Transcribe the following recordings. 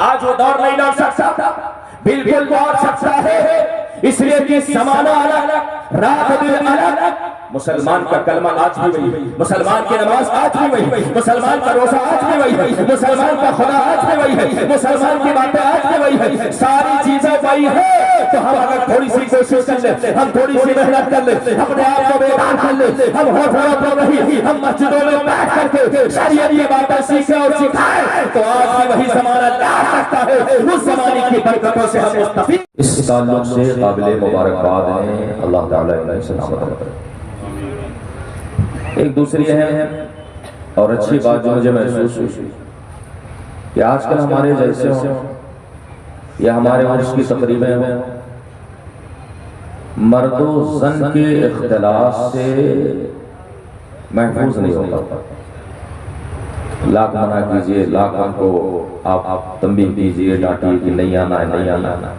آج وہ دور نہیں لوٹ سکتا، بالکل لوٹ سکتا ہے، اس لیے کہ زمانہ الگ، رات دن الگ۔ مسلمان کا کلمہ آج بھی وہی، مسلمان کی نماز آج بھی وہی، مسلمان کا روزہ آج بھی وہی ہے، مسلمان کا خدا آج بھی وہی ہے، مسلمان کی باتیں آج بھی وہی ہے، ساری چیزیں وہی ہے۔ تو ہم اگر تھوڑی سی کوشش کر لیں، ہم تھوڑی سی محنت کر لیں، اپنے آپ کو بیدار کر لیں، ہم ہوٹلوں پر نہیں، ہم مسجدوں میں بیٹھ کر کے شریعت کی باتیں سیکھیں اور سکھائیں، تو آج بھی وہی زمانہ لا سکتا ہے۔ اس زمانے کی برکتوں سے ہم مستفید۔ اس تعلق سے قابل مبارکباد ہیں، اللہ تعالیٰ انہیں سلامت رکھے۔ ایک دوسری اہم اور اچھی بات جو مجھے محسوس ہوئی کہ آج کل ہمارے جلسے ہوں یا ہمارے عرس کی تقریبیں ہوں، مرد و زن کے اختلاف سے محفوظ نہیں ہوتا۔ لاکھ منع کیجئے، لاکھ ان کو آپ تنبیہ کیجئے، ڈانٹیے کہ نہیں آنا ہے، نہیں آنا ہے،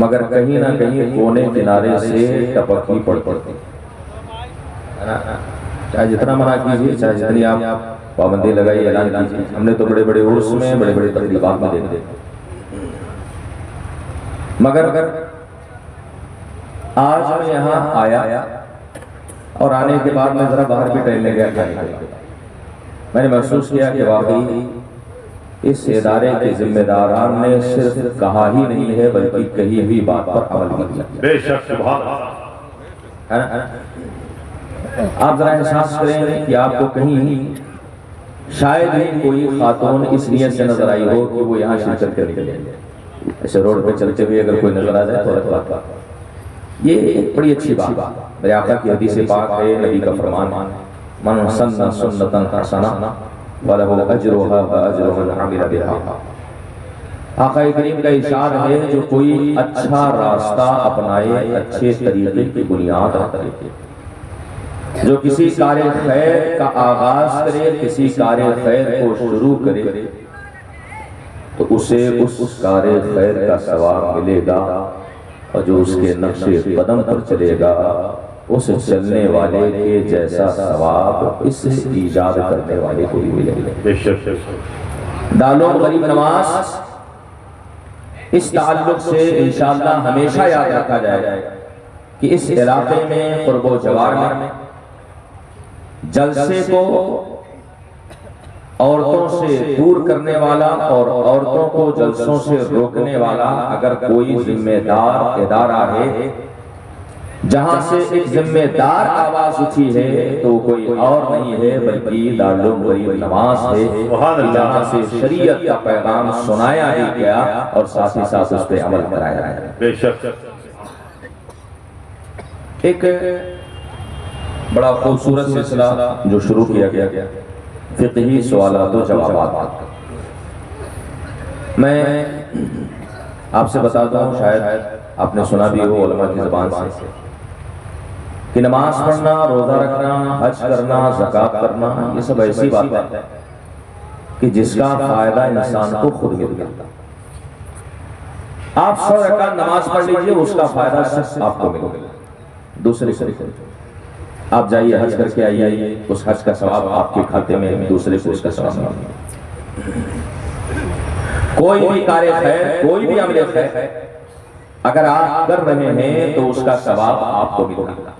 مگر کہیں نہ کہیں کونے کنارے سے ٹپک ہی پڑتی۔ چاہے جتنا منع کیجئے، چاہے جتنی آپ پابندی لگائی، اعلان کیجئے، ہم نے تو بڑے بڑے عرس میں، بڑے بڑے تقریبات میں دیکھتے، مگر آج ہم یہاں آیا اور آنے کے بعد میں ذرا باہر بھی ٹہلنے گیا کھانے کے بعد میں نے محسوس کیا کہ واقعی اس ادارے کے ذمہ داران نے صرف کہا ہی نہیں ہے بلکہ کہی ہوئی بات پر عمل بھی کیا۔ بے شک سبحان اللہ۔ آپ ذرا احساس کریں کہ آپ کو کہیں شاید ہی کوئی خاتون اس نیت سے نظر آئی ہو کہ وہ یہاں شرکت کرنے کے لیے، ایسے روڈ پہ چلتے ہوئے اگر کوئی نظر آ جائے تو رکھوا۔ یہ ایک بڑی اچھی بات، میرے آقا کی حدیث پاک ہے، نبی کا فرمان، من سن سنتا حسنہ وَلَهُ أَجْرُهَا وَأَجْرُ مَنْ عَمِلَ بِهَا۔ آقا کریم کا ارشاد ہے جو کوئی اچھا راستہ اپنائے، اچھے طریقے کی بنیاد رکھے، جو کسی کار خیر کا آغاز کرے، کسی کار خیر کو شروع کرے تو اسے اس کار خیر کا ثواب ملے گا، اور جو اس کے نقش قدم پر چلے گا اس چلنے والے کے جیسا ثواب اس ایجاد کرنے والے کو بھی ملے گا۔ دالوں غریب نواز اس تعلق سے انشاءاللہ ہمیشہ یاد رکھا جائے کہ اس علاقے میں قرب و جوار میں جلسے کو عورتوں سے دور کرنے والا اور عورتوں کو جلسوں سے روکنے والا اگر کوئی ذمہ دار ادارہ ہے، جہاں سے ایک ذمہ دار آواز اٹھی ہے تو کوئی اور نہیں ہے بلکہ دارالعلوم غریب نواز ہے، جہاں سے شریعت کا پیغام سنایا ہی گیا اور ساتھ ہی ساتھ اس پہ عمل کرایا گیا۔ بے شک۔ ایک بڑا خوبصورت سلسلہ جو شروع کیا گیا، فقہی سوالات و جوابات۔ میں آپ سے بتاتا ہوں، شاید آپ نے سنا بھی ہو علماء کی زبان سے کہ نماز پڑھنا، روزہ رکھنا، حج کرنا، زکوٰۃ کرنا، یہ سب ایسی بات ہے کہ جس کا فائدہ انسان کو خود ملتا۔ آپ 100 رکعت نماز پڑھ لیجئے، اس کا فائدہ صرف آپ کو ملے گا۔ دوسرے سے آپ جائیے حج کر کے آئیے، اس حج کا ثواب آپ کے کھاتے میں، دوسرے کو اس کا ثواب ملے گا۔ کوئی بھی کار خیر، کوئی بھی عمل خیر اگر آپ کر رہے ہیں تو اس کا ثواب آپ کو ملے گا،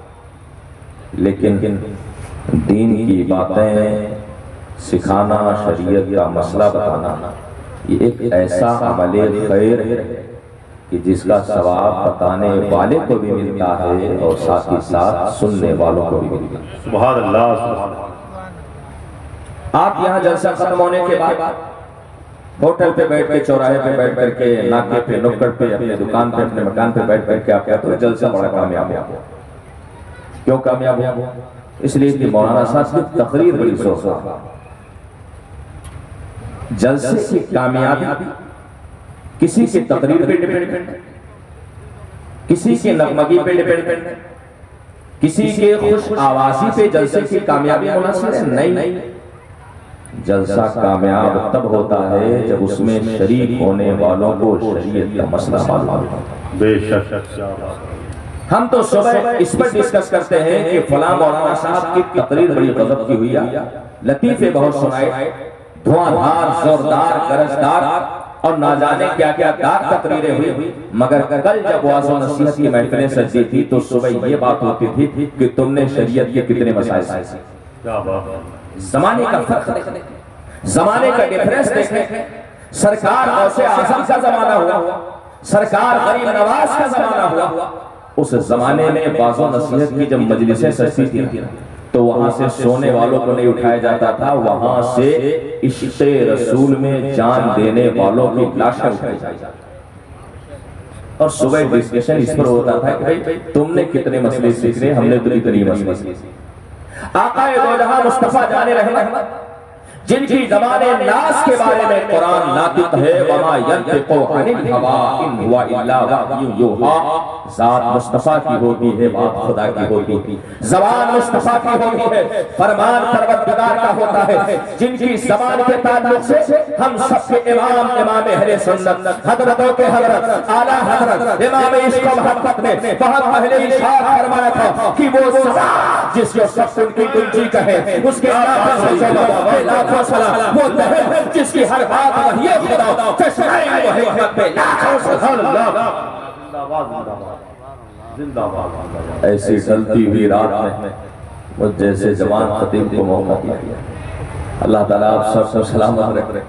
لیکن دین کی باتیں سکھانا، شریعت کا مسئلہ بتانا، یہ ایک ایسا عمل خیر ہے کہ جس کا ثواب بتانے والے کو بھی ملتا ہے اور ساتھ ہی ساتھ سننے والوں کو بھی ملتا ہے۔ سبحان اللہ، سبحان اللہ۔ آپ یہاں جلسہ ختم ہونے کے بعد ہوٹل پہ بیٹھ کے، چوراہے پہ بیٹھ کر کے، ناکے پہ، نکڑ پہ، اپنے دکان پہ، اپنے مکان پہ بیٹھ کر کے آپ کہتے ہیں جلسہ بڑا کامیاب ہوا۔ کیوں کامیاب ہوا؟ اس لیے کہ مولانا صاحب کی تقریر بڑی زوردار۔ جلسے کی کامیابی کسی کی تقریر پہ ڈیپینڈ، کسی کی نغمگی پہ ڈیپینڈ، کسی کے خوش آوازی پہ جلسے کی کامیابی منحصر ہے؟ نہیں۔ جلسہ کامیاب تب ہوتا ہے جب اس میں شریک ہونے والوں کو شریعت کا مسئلہ معلوم ہوتا ہے۔ بے شک۔ ہم تو صبح اس پر ڈسکس کرتے ہیں کہ فلاں مولانا صاحب کی تقریر بڑی غضب کی ہوئی ہے، لطیفے بہت سنائے، دھواں دھار، زوردار، گرجدار، اور نہ جانے کیا کیا داغ تقریریں ہوئی، مگر کل جب واعظ و نصیحت کی محفلیں سجتی تھی تو صبح یہ بات ہوتی تھی کہ تم نے شریعت کے کتنے مسائل سے کیا بات ہے، زمانے کا فرق دیکھیں، زمانے کا ڈیفرنس دیکھیں. سرکار غوث اعظم کا زمانہ ہوا، سرکار غریب نواز کا زمانہ ہوا. اس زمانے میں واعظ و نصیحت کی جب مجلسیں سجتی تھی تو وہاں سے سونے والوں کو نہیں اٹھایا جاتا تھا، وہاں سے عشق رسول میں جان دینے والوں کی لاشیں اٹھائی جاتی. اور صبح ڈسکشن اس پر ہوتا تھا کہ بھئی تم نے کتنے مسئلے سیکھنے، ہم نے تو اتنی مسئلے سیکھنے. آقا دو جہاں مصطفیٰ جان رحمت جن کی زبان ناس کے بارے میں قرآن ناطق ہے، وما ينطق عن الهوى ان هو الا وحی یوحی. ذات مصطفیٰ کی ہوتی ہے، بات خدا کی ہوتی ہے، زبان مصطفیٰ کی ہوتی ہے، فرمان پروردگار کا ہوتا ہے. جن کی زبان کے تعلق سے ہم سب کے امام اہل سنت حضرتوں کے حضرت اعلیٰ حضرت امام عشق و محبت نے بہت پہلے ارشاد فرمایا تھا کہ وہ سزا جس کو سب ان کی کنجی کہے، اس کے لاکھوں سلام، وہ دہر جس کی ہر بات وحی خدا، چشمائے وہ حکمت پہ لاکھوں سبحان اللہ. زندہ باد. ایسی ڈھلتی ہوئی رات میں وہ جیسے جوان خطیب کو موقع دیا. اللہ تعالیٰ آپ سب کو سلامت رکھے.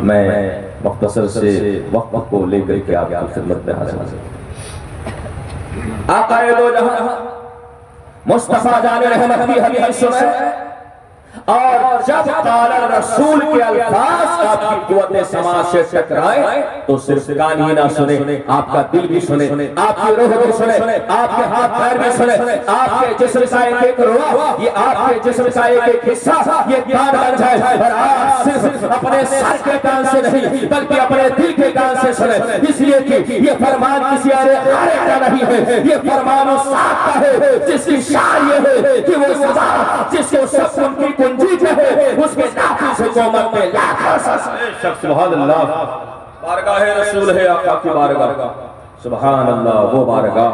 میں مختصر سے وقت کو لے کر کے آپ کی خدمت میں حاضر ہوں. آقا دو جہاں مصطفیٰ جان رحمت کی حدیث سنیں، اور جب قال رسول کے الفاظ آپ کی قوت سماعت سے ٹکرائے تو صرف کان ہی نہ سنے، آپ کا دل بھی سنے، آپ کی روح بھی سنے، آپ کے ہاتھ پیر بھی سنے، آپ کے جسم کا ایک ایک روح، یہ آپ کے جسم کا ایک ایک حصہ یہ کان بن جائے. اور آپ صرف اپنے سر کے کان سے نہیں بلکہ اپنے دل کے کان سے سنے، اس لیے کہ یہ فرمان کسی اور غیر کا نہیں ہے، یہ فرمان اس ذات کا ہے جس کی شان یہ ہے کہ وہ سزا جس کو سب ان کی کنجی کہے، اس کے نافذ حکومت میں لاکھوں سبحان اللہ. بارگاہ رسول ہے آقا کی بارگاہ. سبحان اللہ، وہ بارگاہ،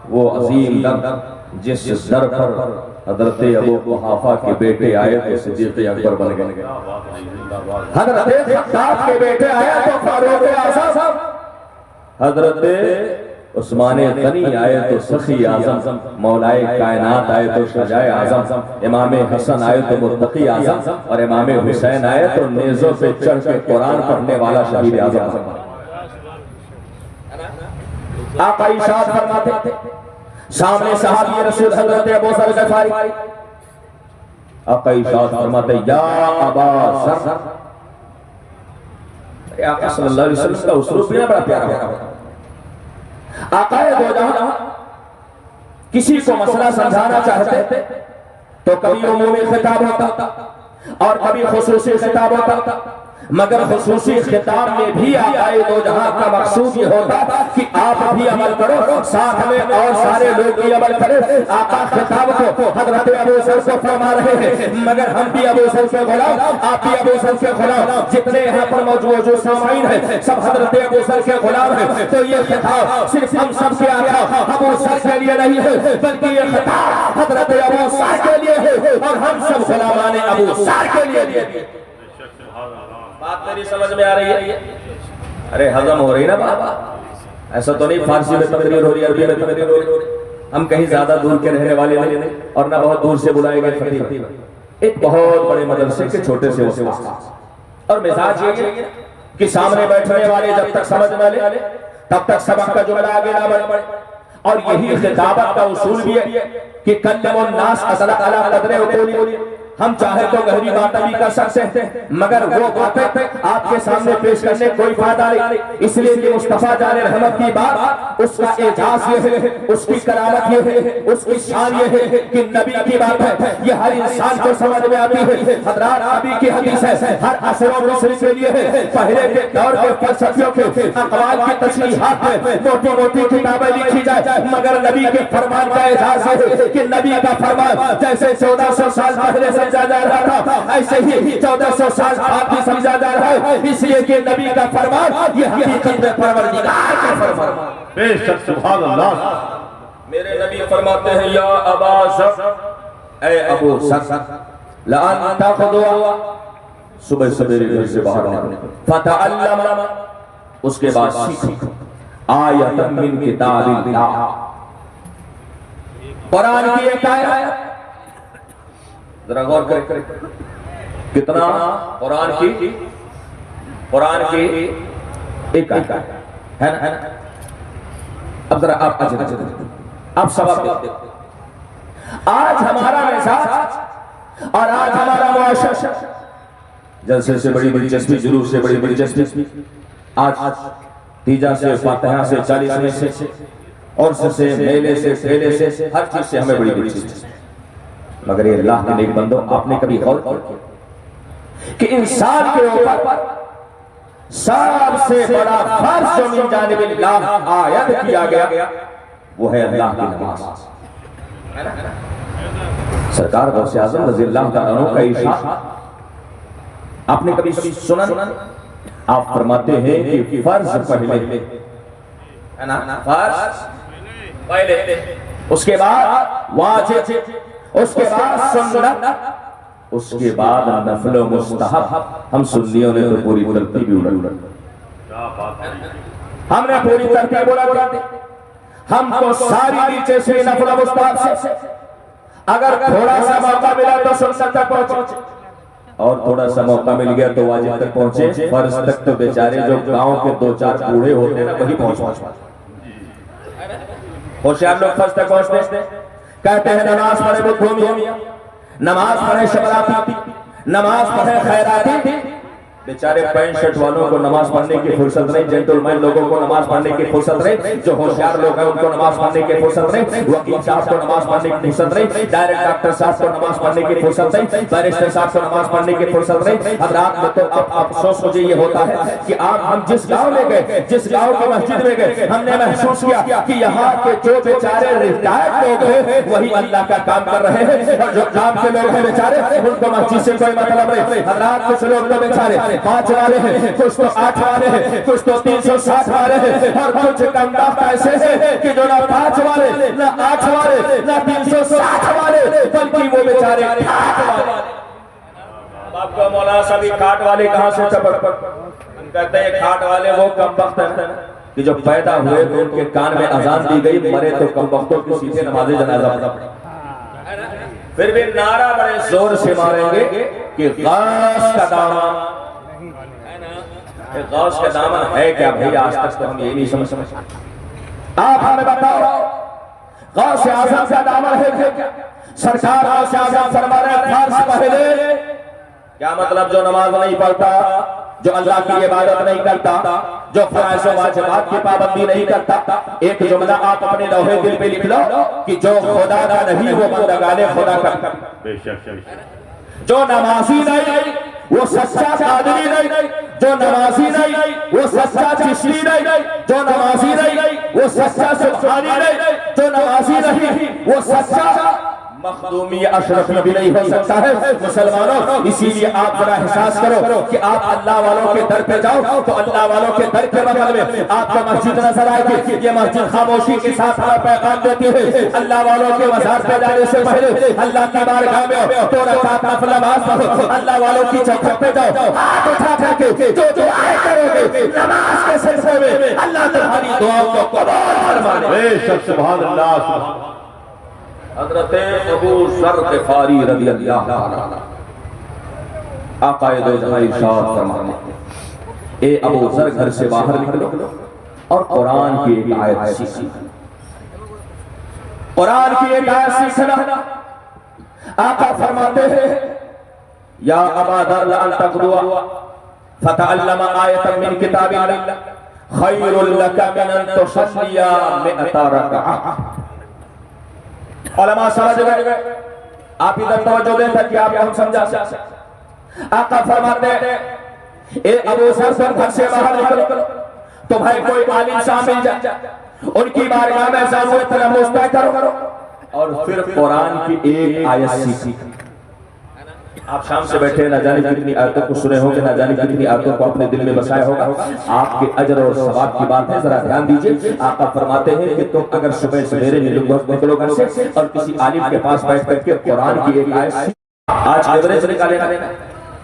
وہ عظیم در جس در پر حضرت ابو قحافہ کے بیٹے آئے تو صدیق اکبر بن گئے، حضرت خطاب کے بیٹے آئے تو فاروق اعظم، حضرت عثمان غنی آئے تو سخی اعظم، مولائے کائنات آئے تو شجاع اعظم، امام حسن آئے تو متقی اعظم، اور امام حسین آئے تو نیزوں پہ چڑھ کے قرآن پڑھنے والا شہید اعظم. آقا ارشاد فرماتے تھے، سامنے صحابی رسول حضرت ابو ذر غفاری، آقا ارشاد فرماتے یا ابا ذر. آقا صلی اللہ علیہ وسلم کا اسلوب بھی بڑا پیارا ہوتا. آقا دو جہاں کسی کو مسئلہ سمجھانا چاہتے تو کبھی عمومی خطاب ہوتا اور کبھی خصوصی خطاب ہوتا، مگر خصوصی خطاب میں بھی آقا دو جہاں کا مقصود یہ ہوتا کہ آپ بھی عمل کرو، ساتھ میں اور سارے لوگ بھی عمل کریں. آقا خطاب کو حضرت ابو ذر کو فرما رہے ہیں، مگر ہم بھی ابو ذر کے غلام، آپ بھی ابو ذر کے غلام، جتنے یہاں پر موجود سامعین ہیں سب حضرت ابو ذر کے غلام ہیں. تو یہ خطاب صرف ہم سب کے آقا ابو ذر کے لیے نہیں ہے، بلکہ یہ خطاب حضرت ابو ذر کے لیے ہے اور ہم سب غلامان ابو ذر کے لیے. بات میری سمجھ میں آ رہی ہے؟ ارے ہضم ہو رہی نا بابا، ایسا تو نہیں فارسی میں تقریر ہو رہی ہے، عربی میں تقریر ہو رہی ہے. ہم کہیں زیادہ دور کے رہنے والے نہیں اور نہ بہت دور سے بلائے گئے خطیب، ایک بہت بڑے مدرسے کے چھوٹے سے استاد. اور مزاج یہ ہے کہ سامنے بیٹھنے والے جب تک سمجھ نہ لے تب تک سبق کا جملہ آگے نہ بڑھے. اور یہی خطابت کا اصول بھی ہے کہ کلم الناس اصلا علی قدر عقولہم. ہم چاہے تو گہری باتیں بھی کر سکتے ہیں، مگر وہ باتیں آپ کے سامنے پیش کرنے کوئی فائدہ نہیں. اس لیے کہ مصطفیٰ جان رحمت کی بات، اس کا اعجاز یہ ہے، اس کی کرامت یہ ہے، اس کی شان یہ ہے کہ نبی کی بات ہے یہ ہر انسان کو سمجھ میں آتی ہے. حضرات نبی کی حدیث ہے، ہر عصر و نسل کے لیے ہے. پہلے کے دور کے فلسفیوں کے اقوال کی تشریحات میں موٹی موٹی کتابیں لکھی جائے، مگر نبی کے فرمان کا اعجاز ہے کہ نبی کا فرمان جیسے 1400 سال پہلے سمجھا جا رہا تھا ایسے ہی 1400 سال بعد بھی سمجھا جا رہا ہے. اس لیے کہ نبی کا فرمان یہ حقیقت میں پروردگار کا فرمان. بے شک سبحان اللہ. میرے نبی فرماتے ہیں یا ابا ذر، اے ابو ذر، لأن تاخذوا صبح سویرے گھر سے باہر نکلو، فتعلم اس کے بعد سیکھو آیت من کتاب اللہ، قرآن کی ایک آیت، ذرا غور کریں کتنا قرآن کی ایک آیت ہے نا. اب ذرا آپ اب سبب دیتے آج ہمارا مزاج اور آج ہمارا معاشرہ جلسے سے بڑی دلچسپی، جلوس سے بڑی دلچسپی، آج تیجا سے، فاتحہ سے، 40ویں سے، اور سے میلے سے، ٹھیلے سے، ہر چیز سے ہمیں بڑی دلچسپی. مگر یہ اللہ کے نیک بندو، آپ نے کبھی غور کیا کہ انسان کے اوپر سب سے بڑا فرض جو من جانب اللہ عائد کیا گیا وہ ہے اللہ کی نماز. سرکار غوث اعظم رضی اللہ تعالیٰ عنہ کا ارشاد آپ نے کبھی سنا؟ آپ فرماتے ہیں کہ فرض پہلے، فرض پہلے، اس کے بعد واجب، اس کے بعد سنت، اس کے بعد نفل و مستحب. ہم سنیوں نے تو پوری ترتیب الٹ، ہم نے پوری ترتیب الٹ دی. ہم کو ساری نیچے سے نفل و مستحب سے اگر تھوڑا سا موقع ملا تو سنت تک پہنچے، اور تھوڑا سا موقع مل گیا تو واجب تک پہنچے. فرض تک تو بیچارے جو گاؤں کے 2-4 بوڑھے ہوتے ہیں وہی پہنچ. ہوشیار لوگ فرض تک پہنچتے، کہتے ہیں نماز پڑھے بدھو میاں، نماز پڑھے شبراتی، نماز پڑھے خیراتی. بیچارے پینٹ شرٹ والوں کو نماز پڑھنے کی فرصت نہیں، جینٹل مین لوگوں کو نماز پڑھنے کی فرصت نہیں، جو ہوشیار لوگ ہیں ان کو نماز پڑھنے کی فرصت نہیں، وکیل صاحب کو نماز پڑھنے کی فرصت نہیں، ڈائریکٹ ڈاکٹر صاحب کو نماز پڑھنے کی فرصت نہیں، بیرسٹر صاحب کو نماز پڑھنے کی فرصت نہیں. حضرات میں تو افسوس مجھے یہ ہوتا ہے کہ ہم جس گاؤں میں گئے، جس گاؤں کی مسجد میں گئے، ہم نے محسوس کیا کہ یہاں کے جو بیچارے ریٹائرڈ لوگ ہیں وہی اللہ کا کام کر رہے ہیں، اور جو کام کے لوگ ہیں بیچارے ان کو مسجد سے کوئی مطلب نہیں. حضرات کچھ لوگ تو بیچارے 5 والے ہیں، کچھ تو 8 والے ہیں، کچھ تو 360 والے ہیں، اور کچھ کم بخت ایسے ہیں کہ جو نہ 5 والے، نہ 8 والے، نہ 360 والے، بلکہ وہ بیچارے 8 والے. آپ کو مولانا صاحب کھاٹ والے کہاں سے چپک؟ ہم کہتے ہیں کھاٹ والے وہ کم بخت ہیں کہ جو پیدا ہوئے تو ان کے کان میں اذان دی گئی، مرے تو کم بختوں کی سیدھے نماز جنازہ پڑھا. پھر بھی نعرہ بڑے زور سے ماریں گے کہ غوث کا دامن، غوث کا دامن ہے کیا بھئی؟ آج تک تو ہم یہ نہیں سمجھ. آپ ہمیں بتاؤ غوث اعظم کا دامن ہے کیا؟ سرکار غوث اعظم فرما رہے ہیں فرض پہلے. کیا مطلب؟ جو نماز نہیں پڑھتا، جو اللہ کی عبادت نہیں کرتا، جو فرائض و واجبات کی پابندی نہیں کرتا، ایک جملہ آپ اپنے لوہے دل پہ لکھ لو کہ جو خدا کا نہیں وہ بندگان خدا کا. جو نمازی نہیں وہ سچا قادری نہیں، جو نمازی نہیں وہ سچا چشتی نہیں، جو نمازی نہیں وہ سچا سبحانی نہیں، جو نمازی نہیں وہ سچا مخدومی اشرفی بھی نہیں ہو سکتا ہے. مسلمانوں، اسی لیے آپ ذرا احساس کرو کہ آپ اللہ والوں کے در پہ جاؤ تو اللہ والوں کے در کے بغل میں آپ کو مسجد نظر آئے گی. یہ مسجد خاموشی کے ساتھ ہمیں پیغام دیتی ہے اللہ والوں کے مزار پہ جانے سے پہلے اللہ کی بارگاہ میں 2 رکعت نفل نماز پڑھو. اللہ والوں کی چوکھٹ پہ جاؤ، ہاتھ اٹھا کر کے جو دعائیں کرو گے نماز کے سلسلے میں اللہ تمہاری دعاؤں کو قبول فرمائے. بے شک سبحان اللہ. حضرت ابو ذر غفاری رضی اللہ عنہ آقا دو جہاں ارشاد فرماتے ہیں اے ابو ذر گھر سے باہر نکلو اور قرآن کی ایک آیت سیکھنا. قرآن کی ایک آیت سیکھنا. آقا فرماتے ہیں یا ابا ذر لأن تغدو فتعلم آیتا من کتاب اللہ خیر لک من ان تصلی 100 رکعہ. علماء سمجھ گئے، آپ ادھر توجہ دیں تاکہ آپ کو ہم سمجھا سکیں. آقا فرماتے ہیں اے ابو ذر گھر سے باہر نکلو تو بھائی کوئی عالم شامل جائے، ان کی بارگاہ میں ضرورت تلمس طے کرو اور پھر قرآن کی ایک آیت سیکھو. آپ شام سے بیٹھے نہ جانے کتنی آیتوں کو سنے ہوں گے، نہ جانے کتنی آیتوں کو اپنے دل میں بسائے ہوگا. آپ کے اجر اور ثواب کی بات ہے، ذرا دھیان دیجئے. آقا فرماتے ہیں کہ تم اگر صبح سویرے نکلو گھر سے اور کسی عالم کے پاس بیٹھ کر کے قرآن کی ایک آیت آج ایوریج نکالے نا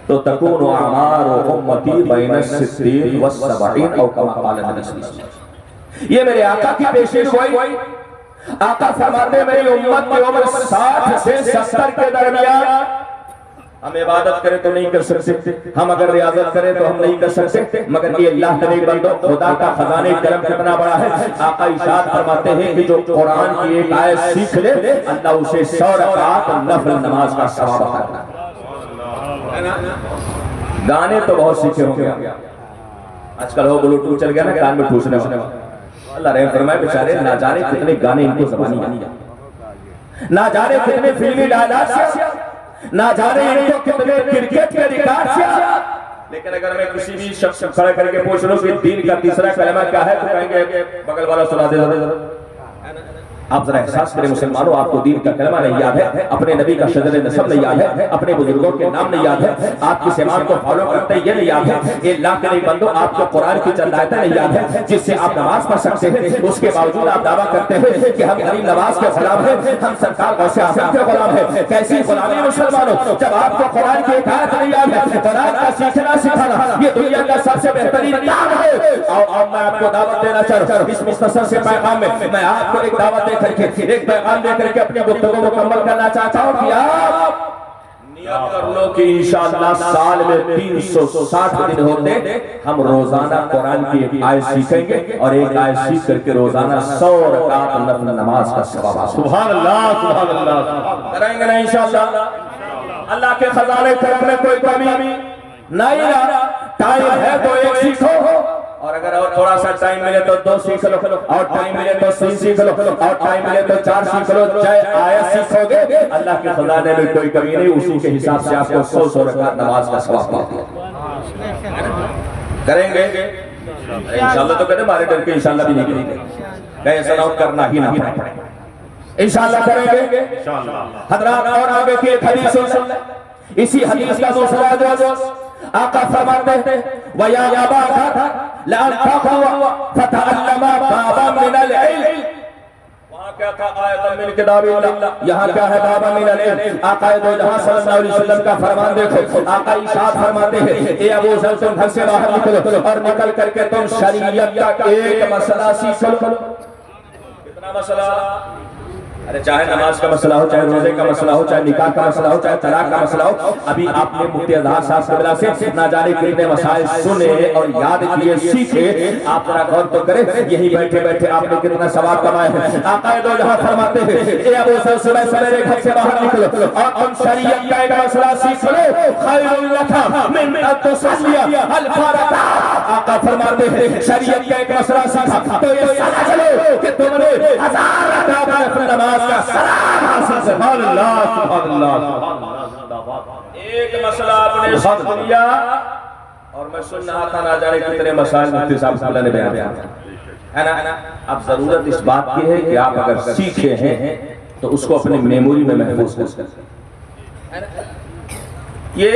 تو تکون اعمار امتی بین الستین والسبعین او کما قال النبی صلی اللہ علیہ وسلم. یہ میرے آقا کی پیشین گوئی. آقا فرماتے ہیں میری امت کی عمر 60 سے 70 کے درمیان. ہم عبادت کریں تو نہیں کر سکتے, ہم اگر ریاضت کریں تو ہم نہیں کر سکتے, مگر یہ اللہ کے نیک بندو خدا کا خزانہ کرم کتنا بڑا ہے. آقا ارشاد فرماتے ہیں کہ جو قرآن کی ایک آیت سیکھ لے اللہ اسے 100 رکعت نفل نماز کا ثواب عطا کرتا ہے. گانے تو بہت سیکھے ہوں گے آج کل وہ بلوٹوتھ چل گیا نا کان میں ٹھوسنے والے. اللہ رحم فرمائے بیچارے نہ جانے کتنے گانے ان کو زبانی آ گیا, نہ جانے کتنے فلمی ڈائلاگ سے, نہ جانے ان کو کتنے کرکٹ کے ریکارڈ سے. لیکن اگر میں کسی بھی شخص سے کھڑا کر کے پوچھ لوں کہ دین کا تیسرا کلمہ کیا ہے تو کہیں گے بغل والا سنا دے ذرا. آپ ذرا احساس کریں مسلمانوں, آپ کو دین کا کلمہ نہیں یاد ہے, اپنے نبی کا شجر نسب نہیں یاد ہے, اپنے بزرگوں کے نام نہیں یاد ہے, آپ کس امام کو فالو کرتے ہیں یہ نہیں یاد ہے, یہ اللہ کے نیک بندو آپ کو قرآن کی چند آیتیں نہیں یاد ہے جس سے آپ نماز پڑھ سکتے ہیں. اس کے باوجود آپ دعویٰ کرتے ہیں کہ ہم غریب نواز کے غلام ہیں, ہم سرکار غوث اعظم کے غلام ہیں. کیسی غلامی مسلمانوں جب آپ کو قرآن کی ایک آیت نہیں یاد ہے. قرآن کا سیکھنا سکھانا یہ دنیا کا سب سے بہترین کام ہے. اور میں آپ کو دعوت دینا چاہتا ہوں اس مختصر سے پیغام میں آپ کو ایک دعوت دے کر کے ایک پیغام دے کر کے اپنی گفتگو مکمل کرنا چاہتا ہوں کہ آپ نیت کر لو کہ انشاءاللہ سال میں 360 دن ہوتے ہم روزانہ قرآن کی ایک آیت سیکھیں گے اور ایک آیت سیکھ کر کے روزانہ 100 رکعت نفل نماز کا ثواب. سبحان اللہ سبحان اللہ. کریں گے نا انشاءاللہ. اللہ کے خزانے کرم میں کوئی کمی نہیں رہا. ٹائم ہے تو ایک سیکھو, اور اگر اور تھوڑا سا ٹائم ملے تو 2 سیکھ لو, اور ٹائم ملے تو 3 سیکھ لو, اور ٹائم ملے تو 4 سیکھ لو. چاہے آیت سیکھو گے اللہ کے خزانے میں کوئی کمی نہیں, اسی کے حساب سے آپ کو 100 رکعت نماز کا ثواب ملتا ہے. کریں گے انشاءاللہ. تو کہتے ہمارے ڈر کے انشاءاللہ بھی نہیں کریں گے, کہیں ایسا نہ ہو کرنا ہی نہ پڑے. انشاءاللہ کریں گے حضرات. اور آگے کی ایک حدیث سن لیں. اسی حدیث کا دوسرا جو آقا فرماتے ہیں وَيَا يَبَاكَ لَأَنْ تَقْوَ فَتَعَلَّمَ بَابًا مِنَ الْعِلْمِ. وہاں کیا تھا آیتاً من کتاب اللہ, یہاں کیا ہے بابا من العلم. آقا دو جہاں صلی اللہ علیہ وسلم کا فرمان دیکھو. آقا ارشاد فرماتے ہیں اے ابو ذر تم گھر سے باہر نکلو اور نکل کر کے تم شریعت کا ایک مسئلہ سیکھ لو. کتنا مسئلہ؟ ارے چاہے نماز کا مسئلہ ہو, چاہے روزے کا مسئلہ ہو, چاہے نکاح کا مسئلہ ہو, چاہے طلاق کا مسئلہ ہو. ابھی آپ نے مفتی اظہار صاحب قبلہ سے نہ جانے کتنے مسائل سنے اور یاد کیے سیکھے. آپ ذرا غور تو کریں, یہی بیٹھے بیٹھے آپ نے کتنا ثواب کمائے ہیں. آقا دو جہاں فرماتے ہیں اے ابو ذر صبح سویرے گھر سے باہر نکلو اور تم شریعت کا ایک مسئلہ سیکھ لو. خیر لک من ان تصلی الفرض. آقا فرماتے ہیں شریعت کا ایک مسئلہ سیکھا تو یہ سمجھ لو کہ تم نے 1000 رکعت نفل نماز کا سلام حاصل. سبحان اللہ سبحان اللہ. ایک مسئلہ آپ نے سیکھ لیا, اور میں سن رہا تھا نہ جانے کتنے مسائل مفتی صاحب صلی اللہ نے بیان کیا ہے نا. اب ضرورت اس بات کی ہے کہ آپ اگر سیکھے ہیں تو اس کو اپنے میموری میں محفوظ کر سکیں. یہ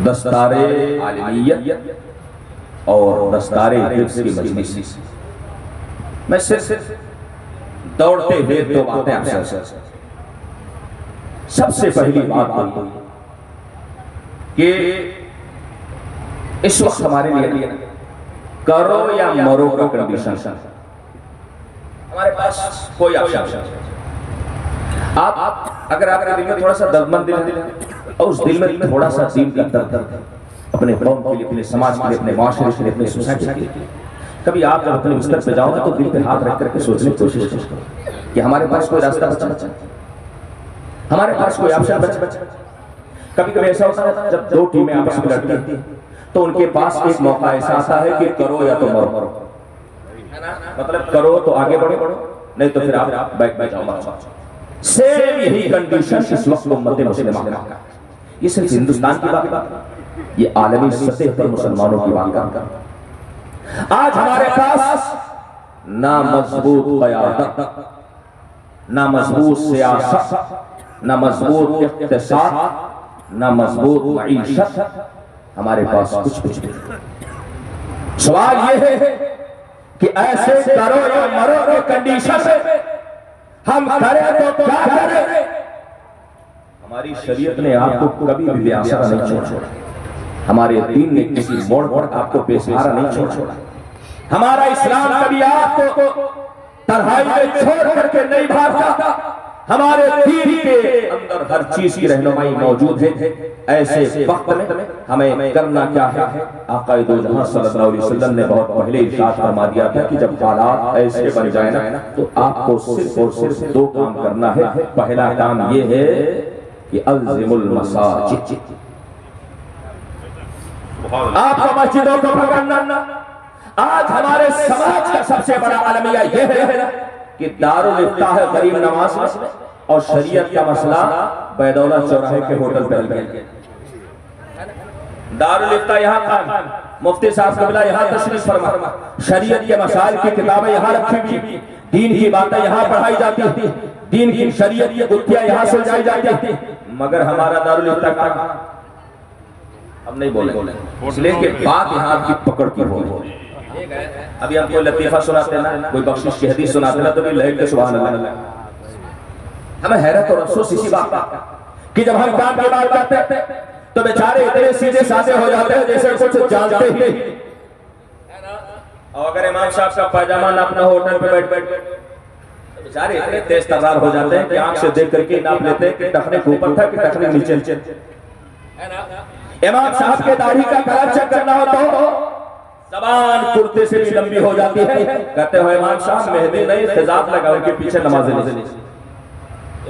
دستار عالمیت اور دستار حفظ کی مجلس. میں صرف دوڑتے ہوئے 2 باتیں آپ سے. سب سے پہلی بات کہ اس وقت ہمارے لیے کرو یا مرو کا کنڈیشن. ہمارے پاس کوئی آپشن نہیں. آپ اگر آپ کے دل میں تھوڑا سا دردمند دل ہے اور اس دل میں تھوڑا سا دین کا درد اپنے قوم کے لیے, اپنے سماج کے لیے, اپنے معاشرے کے لیے, اپنے سوسائٹی کے لیے, کبھی آپ جب اپنے بستر پہ جاؤ گے تو دل پہ ہاتھ رکھ کر کے سوچنے کی کوشش کرو کہ ہمارے پاس کوئی راستہ بچا, ہمارے پاس کوئی آپشن بچا. کبھی کبھی ایسا ہوتا ہے جب 2 ٹیمیں آپس میں لڑتی ہیں تو ان کے پاس ایک موقع ایسا آتا ہے کہ کرو یا تو مرو. مطلب کرو تو آگے بڑھو, نہیں تو پھر آپ بیک پہ جاؤ مر جاؤ. سیم یہی کنڈیشن اس وقت امت مسلمہ کا. یہ صرف ہندوستان کی بات ہے, یہ عالمی سطح پر مسلمانوں کی بات ہے. آج ہمارے پاس نہ مضبوط قیادت, نہ مضبوط سیاست, نہ مضبوط اقتصاد, نہ مضبوط معیشت, ہمارے پاس کچھ نہیں. سوال یہ ہے کہ ایسے کرو یا مرو کے کنڈیشن سے ہم کریں تو کیا کریں. ہماری شریعت نے آپ کو کبھی بھی بے آسرا نہیں چھوڑا، ہمارے دین نے کسی موڑ پر آپ کو بے سہارا نہیں چھوڑا، ہمارا اسلام کبھی آپ کو تنہائی میں چھوڑ کر کے نہیں بھاگتا، ہمارے دین کے اندر ہر چیز کی رہنمائی موجود ہے۔ ایسے وقت میں ہمیں کرنا کیا ہے؟ آقا دو جہاں صلی اللہ علیہ وسلم نے بہت پہلے ارشاد فرما دیا تھا کہ جب حالات ایسے بن جائیں نا تو آپ کو صرف اور صرف دو کام کرنا ہے۔ پہلا کام یہ ہے کہ الزم المساجد، آپ کو مسجدوں کو پکڑنا۔ آج ہمارے سماج کا سب سے بڑا المیہ یہ ہے کہ دارالفتاح ہے غریب نواز میں، اور شریعت کا مسئلہ بیدولہ چوراہے کے ہوٹل پہ لگے۔ دارالفتاح یہاں قائم، مفتی صاحب قبلہ یہاں تشریف فرما، شریعت کے مسائل کی کتابیں یہاں رکھی ہوئی، دین کی باتیں یہاں پڑھائی جاتی ہیں، دین کی شریعت کی گتھیاں یہاں سلجائی جاتی ہیں، مگر ہمارا دارالفتاح کہاں؟ ہم نہیں بولیں، اس لیے کہ بات یہاں کی پکڑ کی ہوئی۔ ابھی ہم کوئی لطیفہ سناتے ہیں نا، کوئی بخشش کی حدیث سناتے ہیں نا، تو بھی لہر کے سبحان اللہ۔ ہمیں حیرت اور افسوس اسی بات کا کہ جب ہم کام کی بات کرتے ہیں تو بیچارے اتنے سیدھے سادے ہو جاتے ہیں جیسے کچھ جانتے ہی، اور اگر امام صاحب کا پاجامہ ناپنا ہو ہوٹل پہ بیٹھ تو بیچارے اتنے تیز ترار ہو جاتے ہیں کہ آنکھ سے دیکھ کر کے ناپ لیتے ہیں کہ ٹخنے کے اوپر تھا کہ ٹخنے نیچے۔ امام صاحب کے داڑھی کا کلر چیک کرنا ہو تو زبان کرتے سے بھی لمبی ہو جاتی ہے، کہتے ہوئے امام صاحب مہدی نہیں خضاب لگا ان کے پیچھے نمازیں نہیں۔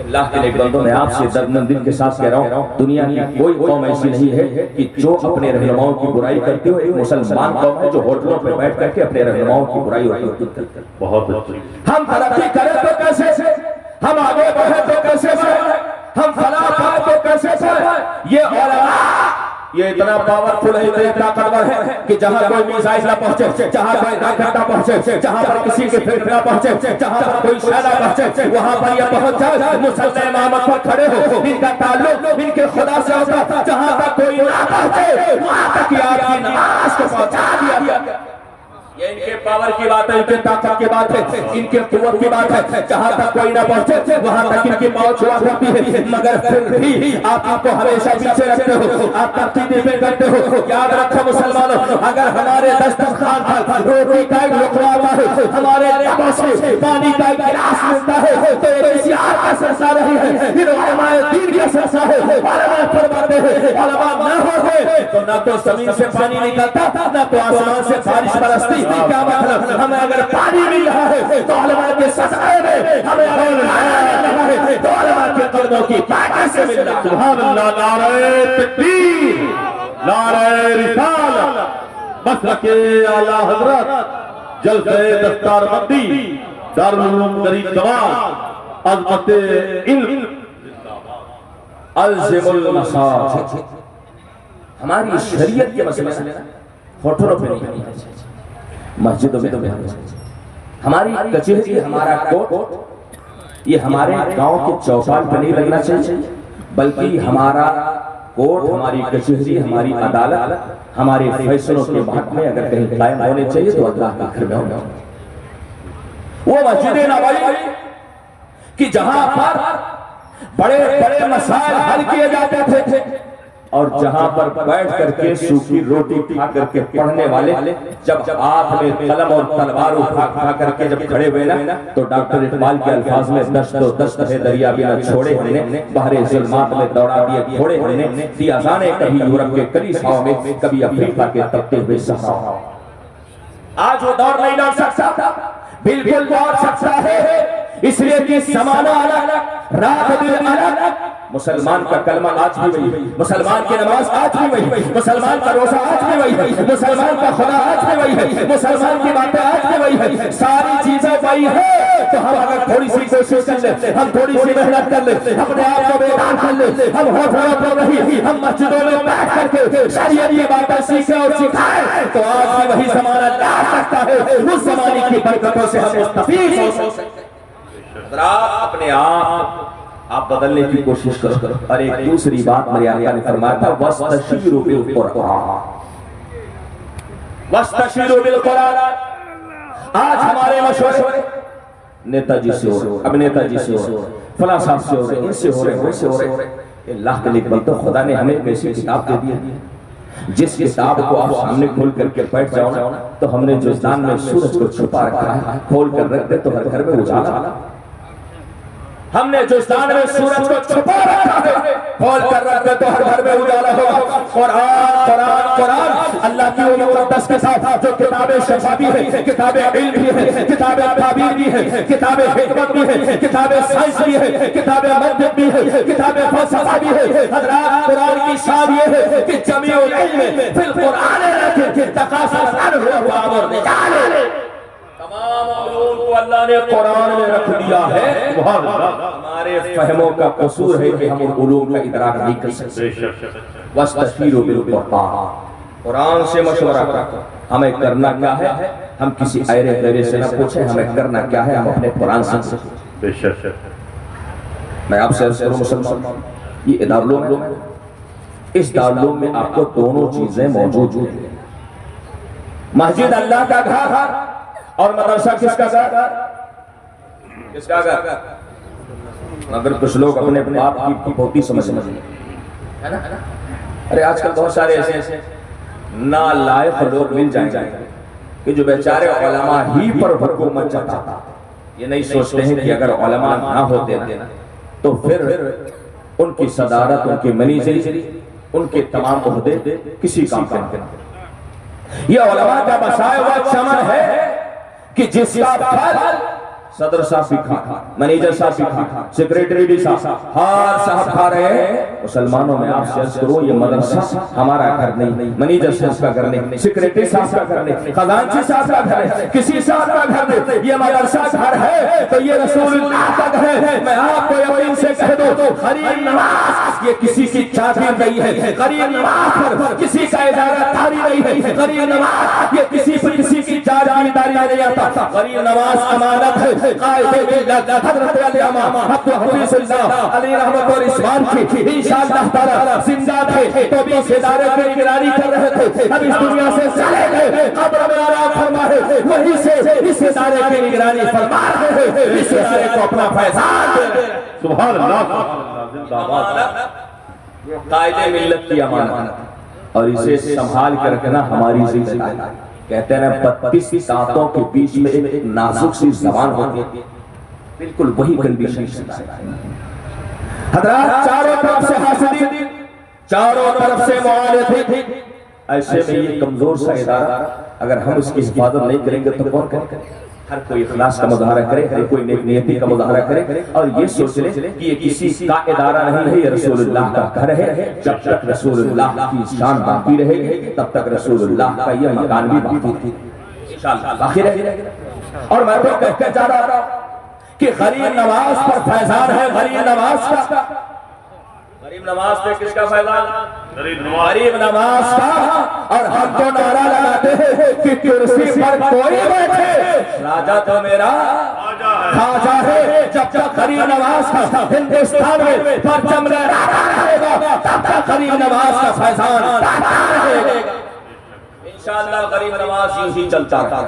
اللہ کے لئے بندوں میں آپ سے دردمند دل کے ساتھ کہہ رہا ہوں، دنیا کی کوئی قوم ایسی نہیں ہے کہ جو اپنے رہنماؤں کی برائی کرتی ہو۔ ایک مسلمان قوم ہے جو ہوٹلوں پہ بیٹھ کر کے اپنے رہنماؤں کی برائی ہوتی ہے۔ بہت اچھی۔ ہم ترقی کریں تو کیسے سے، ہم آگے بڑھیں تو کیسے بڑھیں، ہم فلاح پائیں تو کیسے پائیں۔ یہ علماء یہ اتنا پاورفل ہے، اتنا طاقتور ہے کہ جہاں کوئی میزائل نہ پہنچے، جہاں کوئی راکٹ نہ پہنچے، جہاں پر کسی کے پھر نہ پہنچے، جہاں پر کوئی شے نہ پہنچے، وہاں پر یہ پہنچ جائے، مصلی امامت پر کھڑے ہو، ان کا تعلق ان کے خدا سے ہوتا، جہاں تک کوئی نہ پہنچے وہاں تک یہ آپ کی نماز کو پہنچا دیا۔ یہ ان کے پاور کی بات ہے، ان کے طاقت کی بات ہے، ان کے قوت کی بات ہے، جہاں تک کوئی نہ پہنچے وہاں تک ان کی پہنچ ہوا کرتی ہے، مگر پھر بھی آپ کو ہمیشہ پیچھے رکھتے ہو، آپ ترتیب میں کرتے ہو۔ یاد رکھو مسلمانوں، اگر ہمارے دسترخوان پر روٹی کا ایک لقمہ آتا ہے، ہمارے لبوں سے پانی کا ایک گلاس ملتا ہے، تو یہ کسی اور کا سرسا نہیں ہے، یہ علماء دین کا سرسا ہے۔ علماء فرماتے ہیں علماء نہ ہوتے تو نہ تو زمین سے پانی نکلتا، نہ تو آسمان سے بارش برستی۔ کیا مطلب؟ ہمیں اگر پانی مل رہا ہے تو علماء کے صدقے میں، ہمیں اگر مل رہا ہے تو علماء کے قدموں کی برکت سے مل رہا ہے۔ سبحان اللہ، نعرہ تکبیر، نعرہ رسالت، مسلک اعلیٰ حضرت، جلسہ دستار بندی، دارالعلوم غریب جماعت، عظمت علم، الزم المساجد۔ ہماری شریعت کے مسئلے ہوٹلوں پہ نہیں ہے، مسجدوں میں تو بیان ہے۔ ہماری کچہری، ہمارا کوٹ یہ ہمارے گاؤں کے چوپال پہ نہیں لگنا چاہیے، بلکہ ہمارا کوٹ، ہماری کچہری، ہماری عدالت، ہمارے فیصلوں کے محکمے اگر کہیں قائم ہونے چاہیے تو اللہ کے گھر میں ہونا چاہیے۔ وہ مسجد نبوی کہ جہاں پر بڑے بڑے مسائل حل کیے جاتے تھے، اور جہاں پر بیٹھ کر کے سوکھی روٹی کھا کر کے پڑھنے والے جب ہاتھ میں قلم اور تلوار اٹھا کر کے جب کھڑے ہوئے نا تو ڈاکٹر اقبال کے الفاظ میں دشت و دشت ہے دریا بھی نہ چھوڑے ہم نے، بحر ظلمات میں دوڑا دیے گھوڑے ہم نے، دی اذانیں کبھی یورپ کے کلیساؤں میں، کبھی افریقہ کے تپتے ہوئے صحراؤں۔ آج وہ دور نہیں لوٹ سکتا، بالکل لوٹ سکتا ہے، اس لیے کہ زمانہ الگ، رات دن الگ۔ مسلمان کا کلمہ آج بھی وہی، مسلمان کی نماز آج بھی وہی، مسلمان کا روزہ آج بھی وہی، مسلمان کا خدا آج بھی وہی ہے، مسلمان کی باتیں آج بھی وہی ہے، ساری چیزیں وہی ہے۔ تو ہم اگر تھوڑی سی کوشش کر لیں، ہم تھوڑی سی محنت کر لیں، اپنے آپ کو بیدار کر لیں، ہم ہوٹلوں پر نہیں، ہم مسجدوں میں بیٹھ کر کے شریعت کی باتیں سیکھیں اور سکھائیں تو آج بھی وہی زمانہ لا سکتا ہے، اس زمانے کی برکتوں سے ہم مستفید ہو سکتے ہیں۔ حضرات اپنے آپ بدلنے کی کوشش کرو۔ اور ایک دوسری بات میرے آقا نے فرمایا تھا وَاسْتَشِیرُوا بِالْقُرْآنِ، وَاسْتَشِیرُوا بِالْقُرْآنِ۔ آج ہمارے مشورے نیتا جی سے ہو رہے، اب نیتا جی سے ہو رہے، فلاں صاحب سے ہو رہے، ان سے ہو رہے، ان سے ہو رہے، اللہ کے نیک بندو، خدا نے ہمیں ایک ایسی کتاب دے دی ہے جس کتاب کو آپ سامنے کھول کر کے بیٹھ جاؤ نا تو ہم نے جوزدان میں سورج کو چھپا رکھا ہے، کھول کر رکھ دے تو ہر گھر میں اجالا۔ ہم نے جوزدان میں سورج کو چھپا رکھا ہے، کھول کر رکھ دے تو ہر گھر میں اجالا ہوگا۔ قرآن قرآن قرآن اللہ کی وہ مقدس کتاب جو کتاب شفا بھی ہے، کتاب علم بھی ہے، کتاب تعبیر بھی ہے، کتاب حکمت بھی ہے، کتاب سائنس بھی ہے، کتاب منطق بھی ہے، کتاب فلسفہ بھی ہے۔ حضرات قرآن کی شان یہ ہے کہ جمیع العلم فی القرآن لیکن تقاصر عنہ وامر رجال، تمام علوم کو اللہ نے قرآن میں رکھ دیا ہے۔ ہمارے فہموں کا قصور ہے کہ ہم ان علوم کا ادراک نہیں کر سکتے۔ وَاسْتَشِيرُوا بِالْقُرْآنِ، قرآن سے مشورہ کرو ہمیں کرنا کیا ہے۔ ہم کسی ایرے غیرے سے نہ پوچھیں ہمیں کرنا کیا ہے، ہم اپنے قرآن سے بے شک۔ میں آپ سے عرض کروں مسلمان، یہ دارالعلوم ہے، اس دارالعلوم میں آپ کو دونوں چیزیں موجود ہیں۔ مسجد اللہ کا گھر اور مدرسہ کس کا گھر؟ کس کا گھر؟ مگر کچھ لوگ اپنے باپ کی پھوٹی سمجھتے ہیں۔ ارے آج کل بہت سارے ایسے نالائق لوگ مل جائیں کہ جو بیچارے علماء ہی پر حکومت چاہتا، یہ نہیں سوچتے ہیں کہ اگر علماء نہ ہوتے تو پھر ان کی صدارت، ان کی منیجری، ان کے تمام عہدے کسی کام کے نہ۔ یہ علماء کا بسایا ہوا چمن ہے کہ جس کا پھل صدر صاحب بھی کھا، منیجر صاحب بھی کھا، سیکریٹری بھی صاحب، ہر صاحب کھا رہے ہیں۔ مسلمانوں میں آپ سے عرض کروں یہ مدرسہ ہمارا گھر نہیں، منیجر صاحب کا گھر نہیں، سیکریٹری صاحب کا گھر نہیں، خزانچی صاحب کا گھر ہے، کسی صاحب کا گھر نہیں، یہ مدرسہ گھر ہے تو یہ رسول اللہ کا گھر ہے۔ میں آپ کو یقین سے کہہ دوں غریب نواز یہ کسی کی چابی نہیں ہے، غریب نواز پر کسی کا ادارہ کاری نہیں ہے، غریب نواز یہ کسی پر کسی کی جانبداری نہیں آتا، غریب نواز امانت ہے۔ قائد ملت حضرت علامہ عبد الحفیظ اللہ علی رحمت اور اسمان کی انشاءاللہ تعالی زندہ تھے تو بھی اس ادارے کی نگرانی کر رہے تھے، اب اس دنیا سے چلے گئے، قبر میں آرام فرما ہے، وہیں سے اس ادارے کی نگرانی فرما رہے ہیں، اس ادارے کو اپنا فیضان دے رہے ہیں۔ سبحان اللہ۔ قائد ملت کی امانت اور اسے سنبھال کر رکھنا ہماری ذمہ داری۔ کہتے ہیں 32 دانتوں کے بیچ میں ایک نازک سی زبان ہوتی ہے، بالکل وہی کنڈیشن ہے۔ حضرات چاروں طرف سے حاسدین، چاروں طرف سے معاندین، ایسے میں یہ کمزور سا ادارہ اگر ہم اس کی حفاظت نہیں کریں گے تو کون کرے؟ ہر کوئی اخلاص کا مظاہرہ کرے، ہر کوئی نیک نیتی کا مظاہرہ کرے اور یہ سوچ لے کہ یہ کسی کا ادارہ نہیں ہے، یہ رسول اللہ کا گھر ہے۔ جب تک رسول اللہ کی شان باقی رہے گی تب تک رسول اللہ کا یہ مکان بھی باقی رہے گا۔ اور میں تو کہہ کے جا رہا ہوں کہ غریب نواز پر فیضان ہے، غریب نواز کا، غریب نواز پہ کس کا فیضان؟ غریب نواز کا۔ اور ہم تو نعرہ لگاتے ہیں کہ کرسی پر کوئی بیٹھے راجہ تو میرا خواجہ ہے۔ جب تک غریب نواز کا ہندوستان میں پرچم لہراتا رہے گا تب تک غریب نواز کا فیضان رہے گا۔ انشاءاللہ غریب نواز یوں ہی چلتا رہا،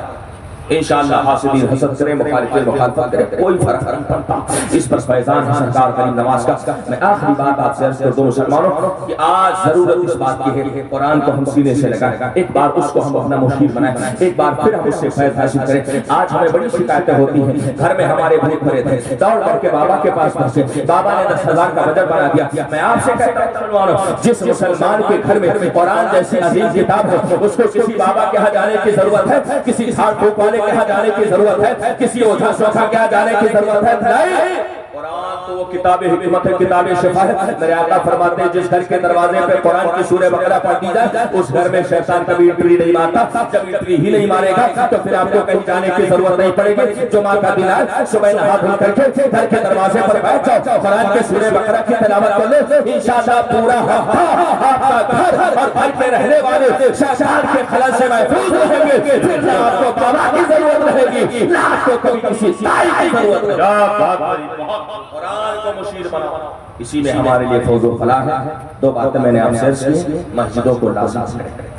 انشاءاللہ حاسدین حسد کریں، مخالفین مخالفت کریں، کوئی فرق نہیں پڑتا، اس پر فیضان ہے سرکار غریب نواز کا۔ میں آخری بات آپ سے عرض کر دوں مسلمانوں کہ آج ضرورت اس بات کی ہے قرآن کو ہم سینے سے لگائیں، ایک بار اس کو ہم اپنا مشیر بنائیں، ایک بار پھر ہم اس سے فیض حاصل کریں۔ آج ہمیں بڑی شکایتیں ہوتی ہیں، گھر میں ہمارے بھوت بھرے تھے، دوڑ کر کے بابا کے پاس پہنچے، بابا نے 10,000 کا بجٹ بنا دیا۔ میں آپ سے کہتا ہوں مسلمانوں جس مسلمان کے گھر میں قرآن جیسی عظیم کتاب ہے اس کو کسی بابا کے ہاں جانے کی ضرورت ہے، کسی جھاڑ پھونک والے کے ہاں جانے کی ضرورت ہے، کسی اوجھا شوکھا کے ہاں جانے کی ضرورت ہے؟ نہیں، قرآن تو وہ کتاب حکمت ہے، کتاب شفا ہے۔ میرے آقا فرماتے ہیں جس گھر کے دروازے پہ قرآن کی سورہ بقرہ پڑھ دی جائے اس گھر میں شیطان کبھی انٹری نہیں مارتا۔ جب انٹری ہی نہیں مارے گا تو پھر آپ کو کہیں جانے کی ضرورت نہیں پڑے گی۔ جمعہ کا دن ہے، صبح نہا دھو کر کے گھر کے دروازے پر بیٹھ جاؤ، قرآن کے سورہ بقرہ کی تلاوت کر لو، انشاءاللہ پورا ہفتہ آپ کا گھر اور گھر کے رہنے والے شیطان کے خلل سے محفوظ رہیں گے۔ پھر نہ آپ کو بابا کی ضرورت رہے گی، نہ آپ کو کبھی کسی دائی کی ضرورت رہے گی۔ کیا بات ہے، قرآن کو مشیر بناؤ، اسی میں ہمارے لیے فوز و فلاح ہے۔ دو باتیں میں نے آپ سے عرض کی، مسجدوں کو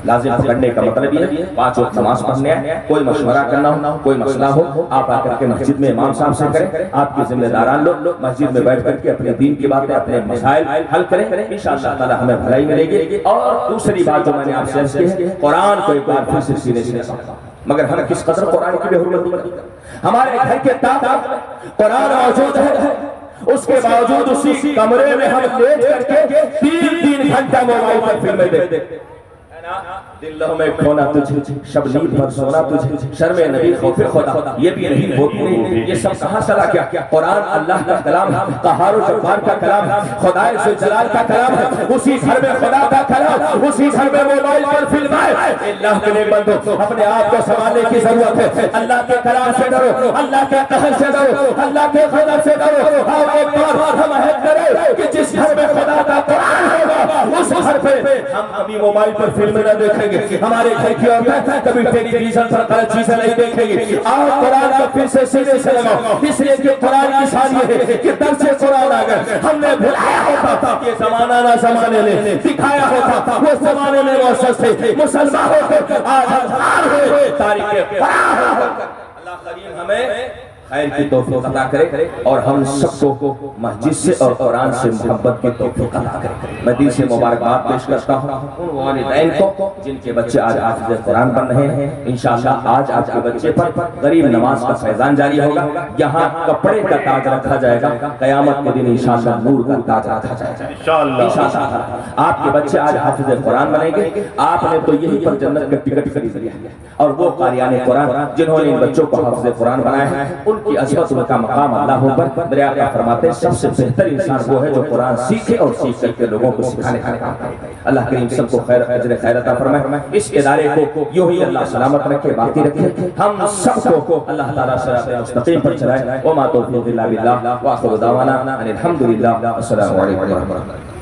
لازم پکڑنے کا مطلب یہ ہے 5 وقت نماز پڑھنے ہے، کوئی مشورہ کرنا ہو، کوئی مسئلہ ہو، آپ آ کر کے مسجد میں امام صاحب سے کریں، آپ کے ذمہ داران لوگ مسجد میں بیٹھ کر کے اپنے دین کی باتیں، اپنے مسائل حل کریں، انشاءاللہ تعالی ہمیں بھلائی ملے گی۔ اور دوسری بات جو میں نے آپ سے عرض کی ہے، قرآن کو ایک بار پھر سے سینے سے لگاؤ، مگر ہم کس قدر قرآن کی بے حرمتی کرتے ہیں۔ ہمارے گھر کے طاقت قرآن موجود ہے، اس کے باوجود اسی کمرے میں ہم لیٹ کر کے 3 گھنٹہ موبائل پر فلمیں دیکھتے، دل لہو میں کھونا تجھے، شب نیند بھر سونا تجھے، شرم نبی خوف خدا، یہ بھی نہیں وہ بھی نہیں، یہ سب کہاں چلا کیا؟ قرآن اللہ کا کلام ہے، قہار و جبار کا کلام ہے، خدا ذوالجلال کا کلام ہے، اسی گھر میں خدا کا کلام، اسی گھر میں موبائل پر فلم ہے۔ اللہ کے نیک بندو، اپنے آپ کو سنبھالنے کی ضرورت ہے، اللہ کے کلام سے ڈرو، اللہ کے قہر سے ڈرو، اللہ کے غضب سے ڈرو۔ آؤ ایک بار ہم عہد کریں کہ جس گھر میں خدا کا قرآن ہوگا اس گھر پہ ہم کبھی موبائل پر فلم نہ دیکھیں گے، ہمارے گھر کی عورتیں کبھی ٹیلی ویژن پر غلط چیزیں نہیں دیکھیں گی۔ آؤ قرآن کا پھر سے سینے سے لگاؤ، اس لیے کہ قرآن کی شان یہ ہے کہ درس قرآن اگر ہم نے بھلایا ہوتا یہ زمانہ نہ زمانے نے دکھایا ہوتا، وہ زمانے میں موثر تھے، مسلمان ہو کر آج ہزار ہوئے تاریخ قرآن ہو کر۔ اللہ کریم ہمیں خیر کی توفیق عطا کرے اور ہم سب کو مسجد سے اور قرآن سے محبت کی توفیق عطا کرے۔ میں دل سے مبارکباد پیش کرتا ہوں ان والدین کو جن کے بچے آج حافظ قرآن بن رہے ہیں۔ انشاءاللہ آج آپ کے بچے پر غریب نواز کا فیضان جاری ہوگا، یہاں کپڑے کا تاج رکھا جائے گا، قیامت کے دن انشاءاللہ نور کا تاج رکھا جائے گا انشاءاللہ۔ آپ کے بچے آج حافظ قرآن بنیں گے، آپ نے تو یہی پر جنت کا ٹکٹ خرید لیا ہے، اور وہ قاریان قرآن جنہوں نے ان بچوں کو حافظ قرآن بنایا ہے ان کی عظمت، ان کا مقام اللہ پر۔ میرے آقا فرماتے ہیں سب سے بہتر انسان وہ ہے جو قرآن سیکھے اور سیکھ کر کے لوگوں کو سکھانے کا کام کرے۔ اللہ کریم سب کو خیر اجر خیر عطا فرمائے، اس ادارے کو یوں ہی اللہ سلامت رکھے، باقی رکھے، ہم سب کو اللہ تعالیٰ صراط مستقیم پر چلائے۔ وما توفیق الا باللہ، وآخر دعوانا ان الحمد للہ، السلام علیکم ورحمۃ اللہ۔